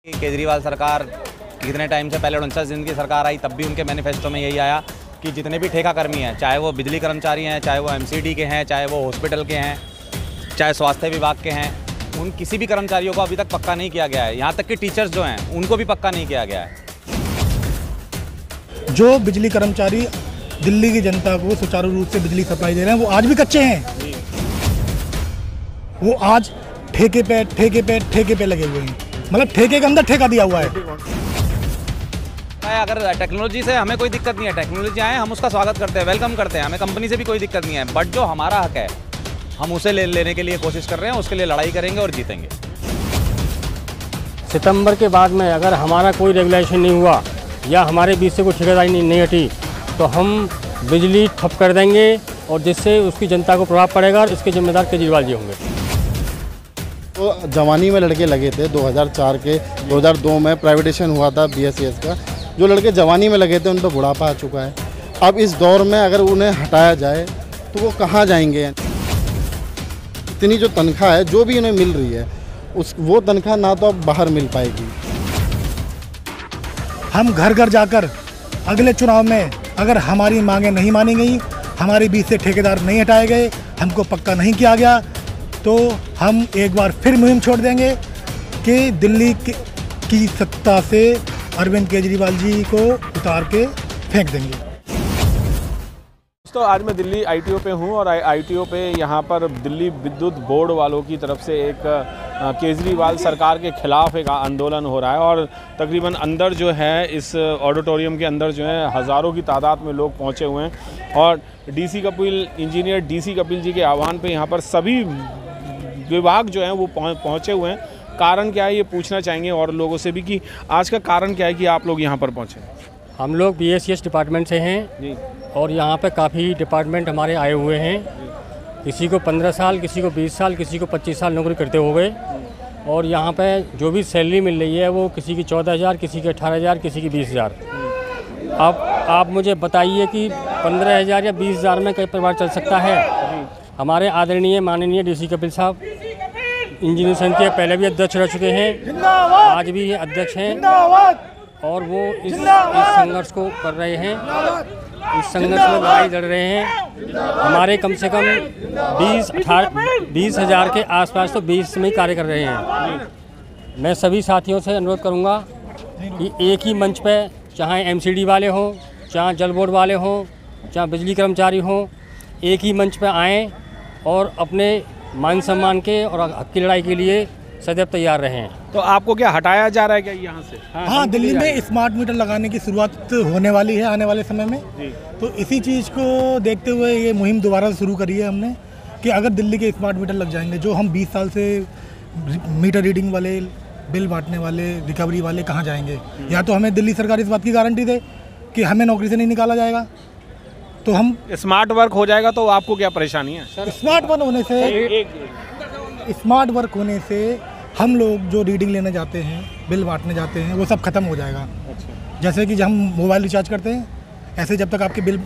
केजरीवाल सरकार कितने टाइम से पहले 49 दिन की सरकार आई, तब भी उनके मैनिफेस्टो में यही आया कि जितने भी ठेका कर्मी हैं, चाहे वो बिजली कर्मचारी हैं, चाहे वो एमसीडी के हैं, चाहे वो हॉस्पिटल के हैं, चाहे स्वास्थ्य विभाग के हैं, उन किसी भी कर्मचारियों को अभी तक पक्का नहीं किया गया है। यहाँ तक कि टीचर्स जो हैं उनको भी पक्का नहीं किया गया है। जो बिजली कर्मचारी दिल्ली की जनता को सुचारू रूप से बिजली सप्लाई दे रहे हैं वो आज भी कच्चे हैं। वो आज ठेके पे लगे हुए हैं, मतलब ठेके के अंदर ठेका दिया हुआ है। अगर टेक्नोलॉजी से हमें कोई दिक्कत नहीं है, टेक्नोलॉजी आए हम उसका स्वागत करते हैं, वेलकम करते हैं, हमें कंपनी से भी कोई दिक्कत नहीं है, बट जो हमारा हक है हम उसे लेने के लिए कोशिश कर रहे हैं, उसके लिए लड़ाई करेंगे और जीतेंगे। सितंबर के बाद में अगर हमारा कोई रेगुलेशन नहीं हुआ या हमारे बीच से कोई ठेकेदारी नहीं हटी तो हम बिजली ठप कर देंगे और जिससे उसकी जनता को प्रभाव पड़ेगा और इसके जिम्मेदार केजरीवाल जी होंगे। तो जवानी में लड़के लगे थे 2004 के 2002 में प्राइवेटेशन हुआ था बीएसईएस का। जो लड़के जवानी में लगे थे उन पर बुढ़ापा आ चुका है। अब इस दौर में अगर उन्हें हटाया जाए तो वो कहाँ जाएंगे? इतनी जो तनख्वाह है जो भी उन्हें मिल रही है वो तनख्वाह ना तो अब बाहर मिल पाएगी। हम घर घर जाकर अगले चुनाव में अगर हमारी मांगें नहीं मानी गई, हमारे बीच से ठेकेदार नहीं हटाए गए, हमको पक्का नहीं किया गया, तो हम एक बार फिर मुहिम छोड़ देंगे कि दिल्ली की सत्ता से अरविंद केजरीवाल जी को उतार के फेंक देंगे। तो आज मैं दिल्ली आईटीओ पे हूँ और आईटीओ पे यहाँ पर दिल्ली विद्युत बोर्ड वालों की तरफ से एक केजरीवाल सरकार के खिलाफ एक आंदोलन हो रहा है और तकरीबन अंदर जो है इस ऑडिटोरियम के अंदर जो है हज़ारों की तादाद में लोग पहुँचे हुए हैं और इंजीनियर डीसी कपिल जी के आह्वान पे यहाँ पर सभी विभाग जो हैं वो पहुँचे हुए हैं। कारण क्या है ये पूछना चाहेंगे और लोगों से भी कि आज का कारण क्या है कि आप लोग यहाँ पर पहुँचे? हम लोग बीएसईएस डिपार्टमेंट से हैं जी और यहाँ पे काफ़ी डिपार्टमेंट हमारे आए हुए हैं। किसी को 15 साल, किसी को 20 साल, किसी को 25 साल नौकरी करते हो गए और यहाँ पे जो भी सैलरी मिल रही है वो किसी की 14,000, किसी की 18,000, किसी की 20,000। अब आप मुझे बताइए कि 15,000 या 20,000 में कई परिवार चल सकता है? हमारे आदरणीय माननीय डीसी कपिल साहब इंजीनियर संघ के पहले भी अध्यक्ष रह चुके हैं, आज भी ये अध्यक्ष हैं और वो इस संघर्ष को कर रहे हैं, इस संघर्ष में लड़ाई लड़ रहे हैं। हमारे कम से कम 20,000 के आसपास तो 20 में ही कार्य कर रहे हैं। मैं सभी साथियों से अनुरोध करूंगा कि एक ही मंच पे चाहे एमसीडी वाले हों, चाहे जल बोर्ड वाले हों, चाहे बिजली कर्मचारी हों, एक ही मंच पे आएँ और अपने मान सम्मान के और हक की लड़ाई के लिए सदैव तैयार रहें। तो आपको क्या हटाया जा रहा है क्या यहाँ से? हाँ, दिल्ली में स्मार्ट मीटर लगाने की शुरुआत होने वाली है आने वाले समय में जी। तो इसी चीज़ को देखते हुए ये मुहिम दोबारा शुरू करी है हमने कि अगर दिल्ली के स्मार्ट मीटर लग जाएंगे, जो हम 20 साल से मीटर रीडिंग वाले, बिल बांटने वाले, रिकवरी वाले कहाँ जाएंगे? या तो हमें दिल्ली सरकार इस बात की गारंटी दे कि हमें नौकरी से नहीं निकाला जाएगा, तो हम स्मार्ट वर्क हो जाएगा। तो आपको क्या परेशानी है? स्मार्ट वर्क होने से हम लोग जो रीडिंग लेने जाते हैं, बिल बांटने जाते हैं, वो सब खत्म हो जाएगा। अच्छा। जैसे कि जब हम मोबाइल रिचार्ज करते हैं, ऐसे जब तक आपके बिल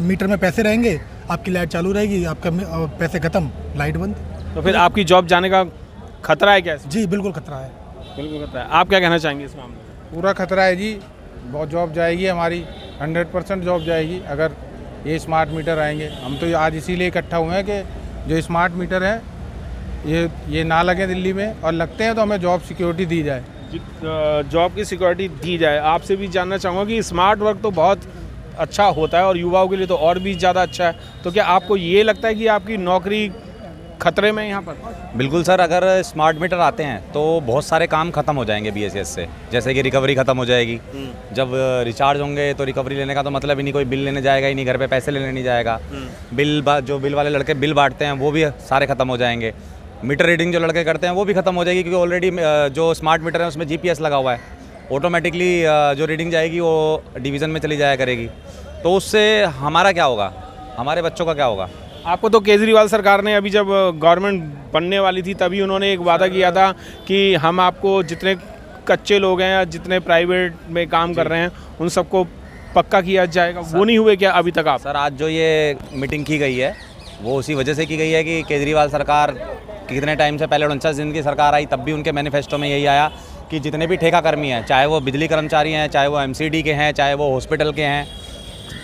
मीटर में पैसे रहेंगे आपकी लाइट चालू रहेगी, आपका पैसे खत्म, लाइट बंद। तो फिर आपकी जॉब जाने का खतरा है क्या? जी बिल्कुल खतरा है, बिल्कुल खतरा है। आप क्या कहना चाहेंगे इस मामले में? पूरा खतरा है जी, बहुत जॉब जाएगी हमारी, 100% जॉब जाएगी अगर ये स्मार्ट मीटर आएंगे। हम तो आज इसीलिए इकट्ठा हुए हैं कि जो स्मार्ट मीटर है ये ना लगे दिल्ली में, और लगते हैं तो हमें जॉब सिक्योरिटी दी जाए। जॉब की सिक्योरिटी दी जाए। आपसे भी जानना चाहूँगा कि स्मार्ट वर्क तो बहुत अच्छा होता है और युवाओं के लिए तो और भी ज़्यादा अच्छा है, तो क्या आपको ये लगता है कि आपकी नौकरी खतरे में यहाँ पर? बिल्कुल सर, अगर स्मार्ट मीटर आते हैं तो बहुत सारे काम खत्म हो जाएंगे बीएसईएस से, जैसे कि रिकवरी खत्म हो जाएगी। जब रिचार्ज होंगे तो रिकवरी लेने का तो मतलब ही नहीं, कोई बिल लेने जाएगा ही नहीं, घर पे पैसे लेने नहीं जाएगा। जो बिल वाले लड़के बिल बांटते हैं वो भी सारे खत्म हो जाएंगे। मीटर रीडिंग जो लड़के करते हैं वो भी खत्म हो जाएगी, क्योंकि ऑलरेडी जो स्मार्ट मीटर है उसमें जीपीएस लगा हुआ है, ऑटोमेटिकली जो रीडिंग जाएगी वो डिवीज़न में चली जाया करेगी। तो उससे हमारा क्या होगा, हमारे बच्चों का क्या होगा? आपको तो केजरीवाल सरकार ने अभी जब गवर्नमेंट बनने वाली थी तभी उन्होंने एक वादा किया था कि हम आपको जितने कच्चे लोग हैं या जितने प्राइवेट में काम कर रहे हैं उन सबको पक्का किया जाएगा। वो नहीं हुए क्या अभी तक आप? सर, आज जो ये मीटिंग की गई है वो उसी वजह से की गई है कि केजरीवाल सरकार कितने टाइम से पहले 49 दिन की सरकार आई, तब भी उनके मैनिफेस्टो में यही आया कि जितने भी ठेका कर्मी हैं, चाहे वो बिजली कर्मचारी हैं, चाहे वो एमसीडी के हैं, चाहे वो हॉस्पिटल के हैं,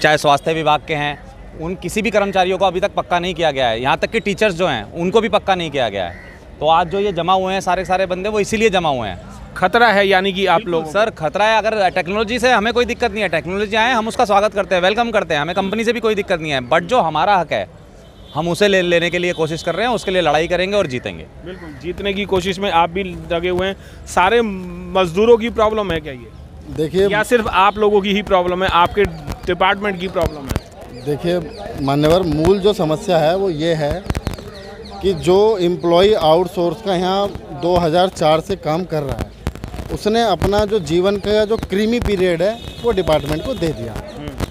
चाहे स्वास्थ्य विभाग के हैं, उन किसी भी कर्मचारियों को अभी तक पक्का नहीं किया गया है। यहाँ तक कि टीचर्स जो हैं उनको भी पक्का नहीं किया गया है। तो आज जो ये जमा हुए हैं सारे बंदे, वो इसीलिए जमा हुए हैं। खतरा है यानी कि आप लोग? सर खतरा है। अगर टेक्नोलॉजी से हमें कोई दिक्कत नहीं है, टेक्नोलॉजी आए हम उसका स्वागत करते हैं, वेलकम करते हैं, हमें कंपनी से भी कोई दिक्कत नहीं है। बट जो हमारा हक है हम उसे लेने के लिए कोशिश कर रहे हैं, उसके लिए लड़ाई करेंगे और जीतेंगे। बिल्कुल, जीतने की कोशिश में आप भी लगे हुए हैं। सारे मजदूरों की प्रॉब्लम है क्या ये? देखिए, या सिर्फ आप लोगों की ही प्रॉब्लम है, आपके डिपार्टमेंट की प्रॉब्लम है? देखिए मान्यवर, मूल जो समस्या है वो ये है कि जो एम्प्लॉय आउटसोर्स का यहाँ 2004 से काम कर रहा है, उसने अपना जो जीवन का जो क्रीमी पीरियड है वो डिपार्टमेंट को दे दिया।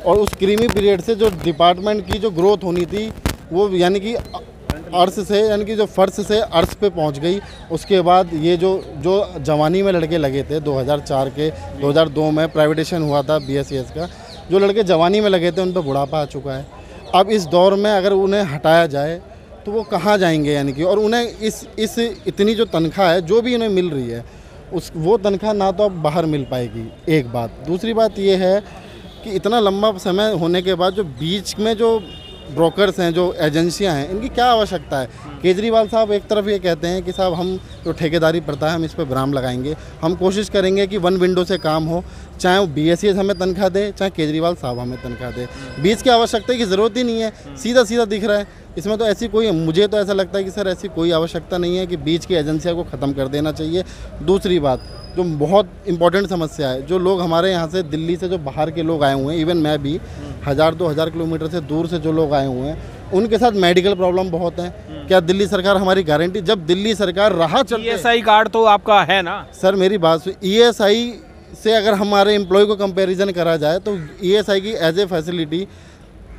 और उस क्रीमी पीरियड से जो डिपार्टमेंट की जो ग्रोथ होनी थी वो यानी कि अर्श से, यानी कि जो फर्श से अर्श पे पहुंच गई। उसके बाद ये जो जवानी में लड़के लगे थे 2004 के 2002 में प्राइवेटेशन हुआ था BSES का, जो लड़के जवानी में लगे थे उन पर बुढ़ापा आ चुका है। अब इस दौर में अगर उन्हें हटाया जाए तो वो कहाँ जाएंगे, यानी कि और उन्हें इस इतनी जो तनख्वाह है जो भी उन्हें मिल रही है वो तनख्वाह ना तो अब बाहर मिल पाएगी, एक बात। दूसरी बात ये है कि इतना लंबा समय होने के बाद जो बीच में जो ब्रोकर्स हैं, जो एजेंसियां हैं, इनकी क्या आवश्यकता है? केजरीवाल साहब एक तरफ ये कहते हैं कि साहब हम जो ठेकेदारी प्रथा है हम इस पर विराम लगाएंगे, हम कोशिश करेंगे कि वन विंडो से काम हो, चाहे वो BSES हमें तनख्वाह दे, चाहे केजरीवाल साहब हमें तनख्वाह दे। बीच की आवश्यकता की ज़रूरत ही नहीं है, सीधा सीधा दिख रहा है इसमें। तो ऐसी कोई, मुझे तो ऐसा लगता है कि सर ऐसी कोई आवश्यकता नहीं है कि बीच की एजेंसियों को ख़त्म कर देना चाहिए। दूसरी बात जो बहुत इंपॉर्टेंट समस्या है, जो लोग हमारे यहाँ से दिल्ली से जो बाहर के लोग आए हुए हैं, इवन मैं भी 1000-2000 किलोमीटर से दूर से जो लोग आए हुए हैं, उनके साथ मेडिकल प्रॉब्लम बहुत है। क्या दिल्ली सरकार हमारी गारंटी, जब दिल्ली सरकार राह चलते ESI कार्ड तो आपका है ना? सर मेरी बात, ESI से अगर हमारे एम्प्लॉय को कंपैरिजन करा जाए तो ESI की एज ए फैसिलिटी,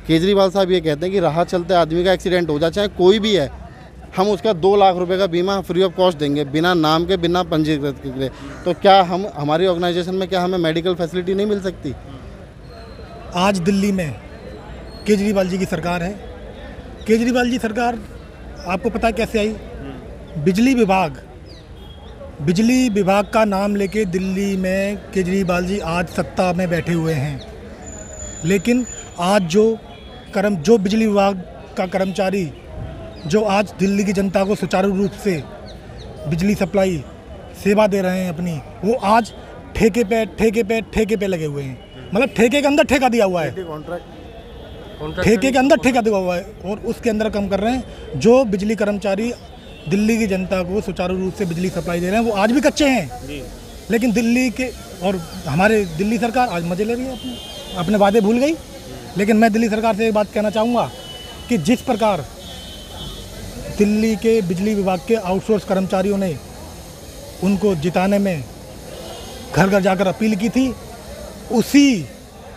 केजरीवाल साहब ये कहते हैं कि राह चलते आदमी का एक्सीडेंट हो जाए, चाहे कोई भी है, हम उसका 2 लाख रुपए का बीमा फ्री ऑफ कॉस्ट देंगे, बिना नाम के, बिना पंजीकृत के। तो क्या हमारी ऑर्गेनाइजेशन में क्या हमें मेडिकल फैसिलिटी नहीं मिल सकती? आज दिल्ली में केजरीवाल जी की सरकार है। केजरीवाल जी सरकार आपको पता है कैसे आई? बिजली विभाग का नाम लेके दिल्ली में केजरीवाल जी आज सत्ता में बैठे हुए हैं। लेकिन आज जो बिजली विभाग का कर्मचारी जो आज दिल्ली की जनता को सुचारू रूप से बिजली सप्लाई सेवा दे रहे हैं अपनी, वो आज ठेके पे लगे हुए हैं। मतलब ठेके के अंदर ठेका दिया हुआ है, ठेके के अंदर ठेका दिया हुआ है और उसके अंदर काम कर रहे हैं। जो बिजली कर्मचारी दिल्ली की जनता को सुचारू रूप से बिजली सप्लाई दे रहे हैं वो आज भी कच्चे हैं। लेकिन दिल्ली के और हमारे दिल्ली सरकार आज मजे ले रही है, अपने वादे भूल गई। लेकिन मैं दिल्ली सरकार से एक बात कहना चाहूँगा कि जिस प्रकार दिल्ली के बिजली विभाग के आउटसोर्स कर्मचारियों ने उनको जिताने में घर घर जाकर अपील की थी, उसी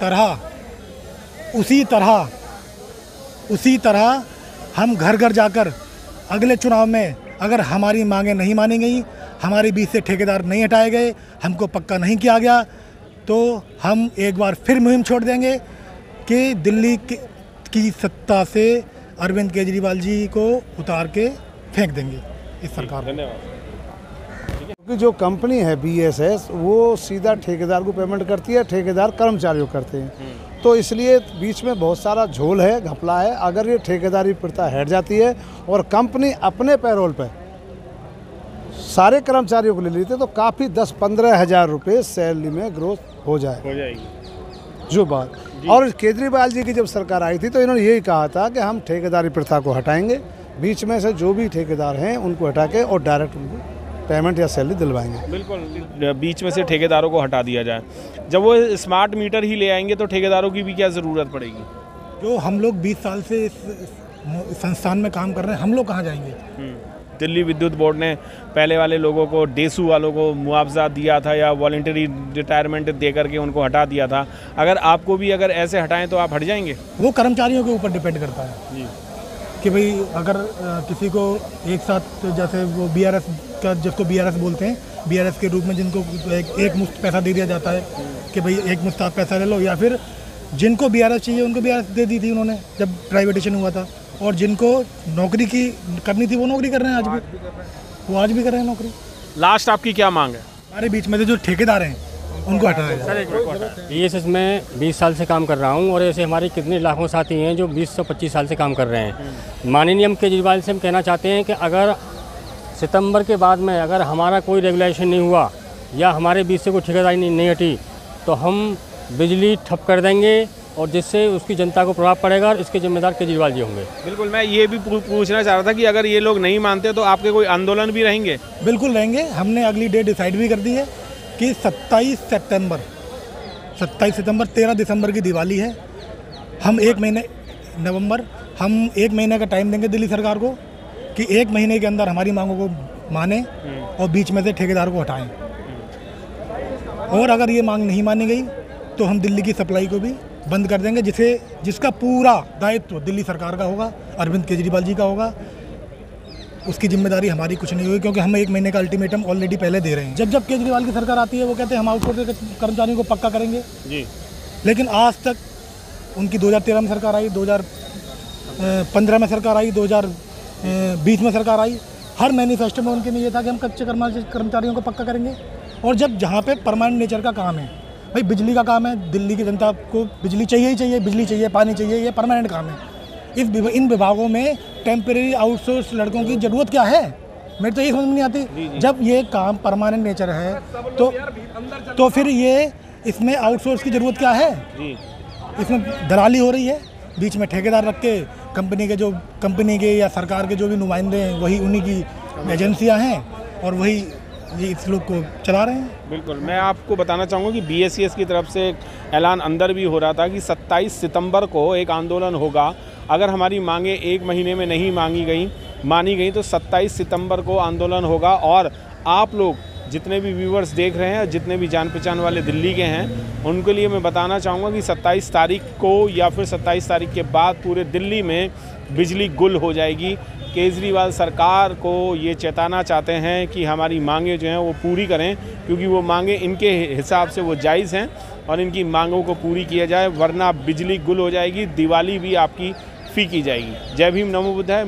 तरह हम घर घर जाकर अगले चुनाव में अगर हमारी मांगें नहीं मानी गई, हमारे बीच से ठेकेदार नहीं हटाए गए, हमको पक्का नहीं किया गया, तो हम एक बार फिर मुहिम छोड़ देंगे कि दिल्ली की सत्ता से अरविंद केजरीवाल जी को उतार के फेंक देंगे इस सरकार को। क्योंकि जो कंपनी है BSES वो सीधा ठेकेदार को पेमेंट करती है, ठेकेदार कर्मचारियों को करते हैं। तो इसलिए बीच में बहुत सारा झोल है, घपला है। अगर ये ठेकेदारी प्रथा हट जाती है और कंपनी अपने पैरोल पे सारे कर्मचारियों को ले लेते तो काफ़ी 10-15 हज़ार रुपये सैलरी में ग्रोथ हो जाएगी जो बात। और केजरीवाल जी की जब सरकार आई थी तो इन्होंने यही कहा था कि हम ठेकेदारी प्रथा को हटाएंगे, बीच में से जो भी ठेकेदार हैं उनको हटा के और डायरेक्ट उनको पेमेंट या सैलरी दिलवाएंगे। बिल्कुल, बीच में से ठेकेदारों को हटा दिया जाए। जब वो स्मार्ट मीटर ही ले आएंगे तो ठेकेदारों की भी क्या ज़रूरत पड़ेगी? जो हम लोग 20 साल से इस संस्थान में काम कर रहे हैं, हम लोग कहाँ जाएंगे? दिल्ली विद्युत बोर्ड ने पहले वाले लोगों को, डेसू वालों को मुआवजा दिया था या वॉलंटरी रिटायरमेंट दे करके उनको हटा दिया था। अगर आपको भी अगर ऐसे हटाएं तो आप हट जाएंगे? वो कर्मचारियों के ऊपर डिपेंड करता है जी, कि भाई अगर किसी को एक साथ, जैसे वो BRS का, जिसको BRS बोलते हैं, BRS के रूप में जिनको एक मुश्त पैसा दे दिया जाता है कि भाई एक मुश्त आप पैसा ले लो, या फिर जिनको BRS चाहिए उनको BRS दे दी थी उन्होंने जब प्राइवेटेशन हुआ था, और जिनको नौकरी की करनी थी वो नौकरी कर रहे हैं आज भी, वो आज भी कर रहे हैं नौकरी। लास्ट आपकी क्या मांग है? हमारे बीच में से जो ठेकेदार हैं उनको हटाया जाए। BSS में 20 साल से काम कर रहा हूँ और ऐसे हमारे कितने लाखों साथी हैं जो 20 से 25 साल से काम कर रहे हैं। माननीय केजरीवाल से हम कहना चाहते हैं कि अगर सितंबर के बाद में अगर हमारा कोई रेगुलेशन नहीं हुआ या हमारे बीच से कोई ठेकेदारी नहीं हटी तो हम बिजली ठप कर देंगे और जिससे उसकी जनता को प्रभाव पड़ेगा और इसके जिम्मेदार केजरीवाल जी होंगे। बिल्कुल, मैं ये भी पूछना चाह रहा था कि अगर ये लोग नहीं मानते तो आपके कोई आंदोलन भी रहेंगे? बिल्कुल रहेंगे। हमने अगली डेट डिसाइड भी कर दी है कि 27 सितंबर 13 दिसंबर की दिवाली है। हम 1 महीने का टाइम देंगे दिल्ली सरकार को कि 1 महीने के अंदर हमारी मांगों को माने और बीच में से ठेकेदार को हटाएं। और अगर ये मांग नहीं मानी गई तो हम दिल्ली की सप्लाई को भी बंद कर देंगे, जिसका पूरा दायित्व दिल्ली सरकार का होगा, अरविंद केजरीवाल जी का होगा। उसकी जिम्मेदारी हमारी कुछ नहीं होगी क्योंकि हम 1 महीने का अल्टीमेटम ऑलरेडी पहले दे रहे हैं। जब केजरीवाल की सरकार आती है वो कहते हैं हम आउटसोर्स के कर्मचारियों को पक्का करेंगे जी, लेकिन आज तक उनकी 2013 में सरकार आई, 2015 में सरकार आई, 2020 में सरकार आई। हर मैनिफेस्टो में उनके में ये था कि हम कच्चे कर्मचारियों को पक्का करेंगे। और जब जहाँ पे परमानेंट नेचर का काम है, भाई बिजली का काम है, दिल्ली की जनता को बिजली चाहिए ही चाहिए, बिजली चाहिए, पानी चाहिए, ये परमानेंट काम है। इन विभागों में टेम्परेरी आउटसोर्स लड़कों की ज़रूरत क्या है? मेरे तो ये समझ में नहीं आती। जब ये काम परमानेंट नेचर है तो फिर ये इसमें आउटसोर्स की ज़रूरत क्या है? इसमें दलाली हो रही है, बीच में ठेकेदार रख के कंपनी के या सरकार के जो भी नुमाइंदे हैं वही उन्हीं की एजेंसियां हैं और वही ये इस लोग को चला रहे हैं। बिल्कुल, मैं आपको बताना चाहूँगा कि BSES की तरफ से एक ऐलान अंदर भी हो रहा था कि 27 सितंबर को एक आंदोलन होगा। अगर हमारी मांगें 1 महीने में नहीं मानी गई तो 27 सितंबर को आंदोलन होगा। और आप लोग जितने भी व्यूवर्स देख रहे हैं, जितने भी जान पहचान वाले दिल्ली के हैं, उनके लिए मैं बताना चाहूँगा कि 27 तारीख को या फिर 27 तारीख के बाद पूरे दिल्ली में बिजली गुल हो जाएगी। केजरीवाल सरकार को ये चेताना चाहते हैं कि हमारी मांगें जो हैं वो पूरी करें, क्योंकि वो मांगें इनके हिसाब से वो जायज़ हैं और इनकी मांगों को पूरी किया जाए, वरना बिजली गुल हो जाएगी, दिवाली भी आपकी फीकी जाएगी। जय भीम, नमो बुद्धाय।